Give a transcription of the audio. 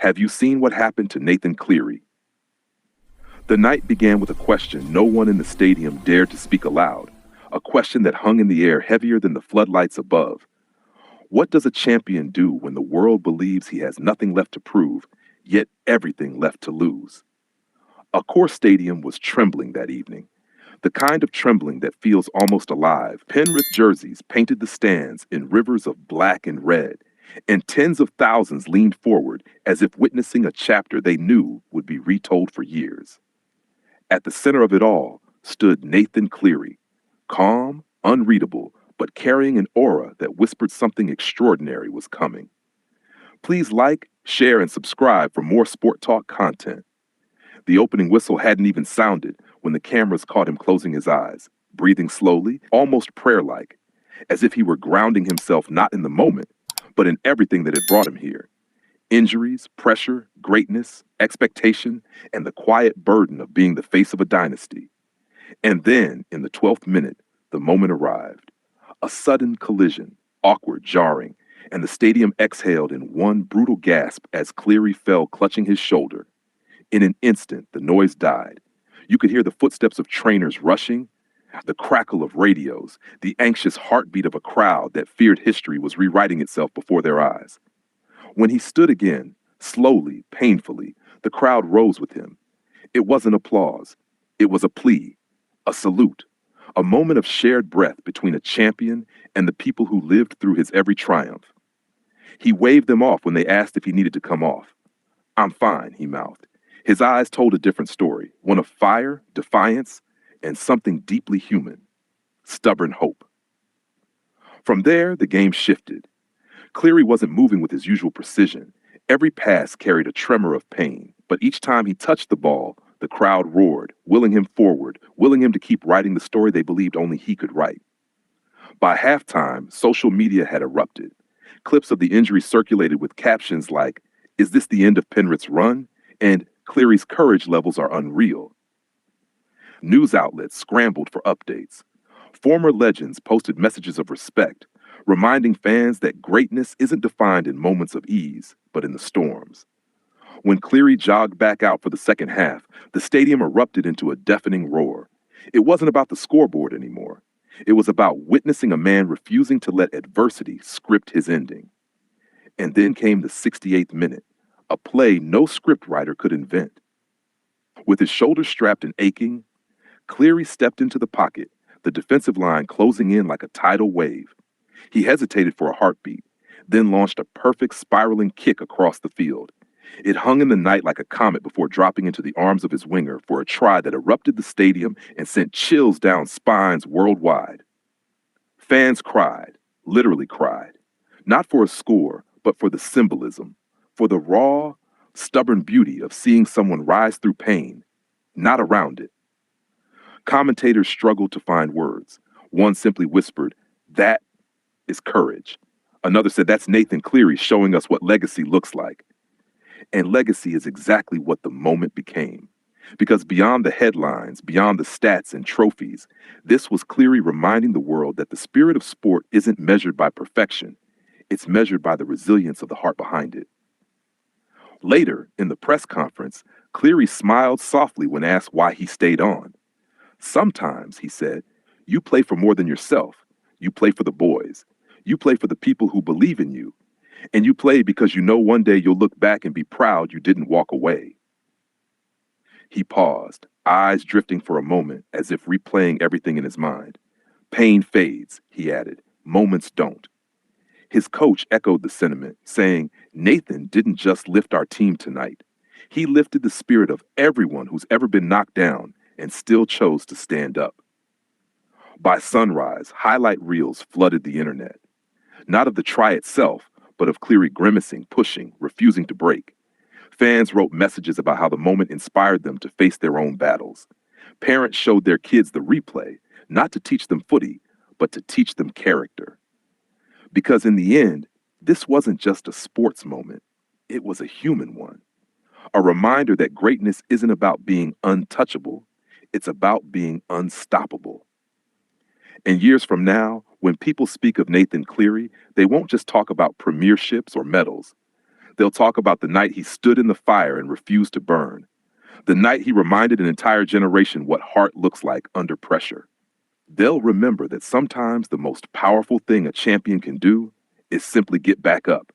Have you seen what happened to Nathan Cleary? The night began with a question no one in the stadium dared to speak aloud, a question that hung in the air heavier than the floodlights above. What does a champion do when the world believes he has nothing left to prove, yet everything left to lose? Accor Stadium was trembling that evening, the kind of trembling that feels almost alive. Penrith jerseys painted the stands in rivers of black and red, and tens of thousands leaned forward as if witnessing a chapter they knew would be retold for years. At the center of it all stood Nathan Cleary, calm, unreadable, but carrying an aura that whispered something extraordinary was coming. Please like, share, and subscribe for more Sport Talk content. The opening whistle hadn't even sounded when the cameras caught him closing his eyes, breathing slowly, almost prayer-like, as if he were grounding himself not in the moment, but in everything that had brought him here. Injuries, pressure, greatness, expectation, and the quiet burden of being the face of a dynasty. And then, in the 12th minute, the moment arrived. A sudden collision, awkward, jarring, and the stadium exhaled in one brutal gasp as Cleary fell clutching his shoulder. In an instant, the noise died. You could hear the footsteps of trainers rushing, the crackle of radios, the anxious heartbeat of a crowd that feared history was rewriting itself before their eyes. When he stood again, slowly, painfully, the crowd rose with him. It wasn't applause. It was a plea, a salute, a moment of shared breath between a champion and the people who lived through his every triumph. He waved them off when they asked if he needed to come off. "I'm fine," he mouthed. His eyes told a different story, one of fire, defiance, and something deeply human, stubborn hope. From there, the game shifted. Cleary wasn't moving with his usual precision. Every pass carried a tremor of pain, but each time he touched the ball, the crowd roared, willing him forward, willing him to keep writing the story they believed only he could write. By halftime, social media had erupted. Clips of the injury circulated with captions like, "Is this the end of Penrith's run?" and "Cleary's courage levels are unreal." News outlets scrambled for updates. Former legends posted messages of respect, reminding fans that greatness isn't defined in moments of ease, but in the storms. When Cleary jogged back out for the second half, the stadium erupted into a deafening roar. It wasn't about the scoreboard anymore. It was about witnessing a man refusing to let adversity script his ending. And then came the 68th minute, a play no scriptwriter could invent. With his shoulders strapped and aching, Cleary stepped into the pocket, the defensive line closing in like a tidal wave. He hesitated for a heartbeat, then launched a perfect spiraling kick across the field. It hung in the night like a comet before dropping into the arms of his winger for a try that erupted the stadium and sent chills down spines worldwide. Fans cried, literally cried, not for a score, but for the symbolism, for the raw, stubborn beauty of seeing someone rise through pain, not around it. Commentators struggled to find words. One simply whispered, "That is courage." Another said, "That's Nathan Cleary showing us what legacy looks like." And legacy is exactly what the moment became. Because beyond the headlines, beyond the stats and trophies, this was Cleary reminding the world that the spirit of sport isn't measured by perfection. It's measured by the resilience of the heart behind it. Later, in the press conference, Cleary smiled softly when asked why he stayed on. "Sometimes," he said, "you play for more than yourself. You play for the boys. You play for the people who believe in you. And you play because you know one day you'll look back and be proud you didn't walk away." He paused, eyes drifting for a moment as if replaying everything in his mind. "Pain fades," he added. "Moments don't." His coach echoed the sentiment, saying, "Nathan didn't just lift our team tonight. He lifted the spirit of everyone who's ever been knocked down and still chose to stand up." By sunrise, highlight reels flooded the internet. Not of the try itself, but of Cleary grimacing, pushing, refusing to break. Fans wrote messages about how the moment inspired them to face their own battles. Parents showed their kids the replay, not to teach them footy, but to teach them character. Because in the end, this wasn't just a sports moment. It was a human one. A reminder that greatness isn't about being untouchable. It's about being unstoppable. And years from now, when people speak of Nathan Cleary, they won't just talk about premierships or medals. They'll talk about the night he stood in the fire and refused to burn, the night he reminded an entire generation what heart looks like under pressure. They'll remember that sometimes the most powerful thing a champion can do is simply get back up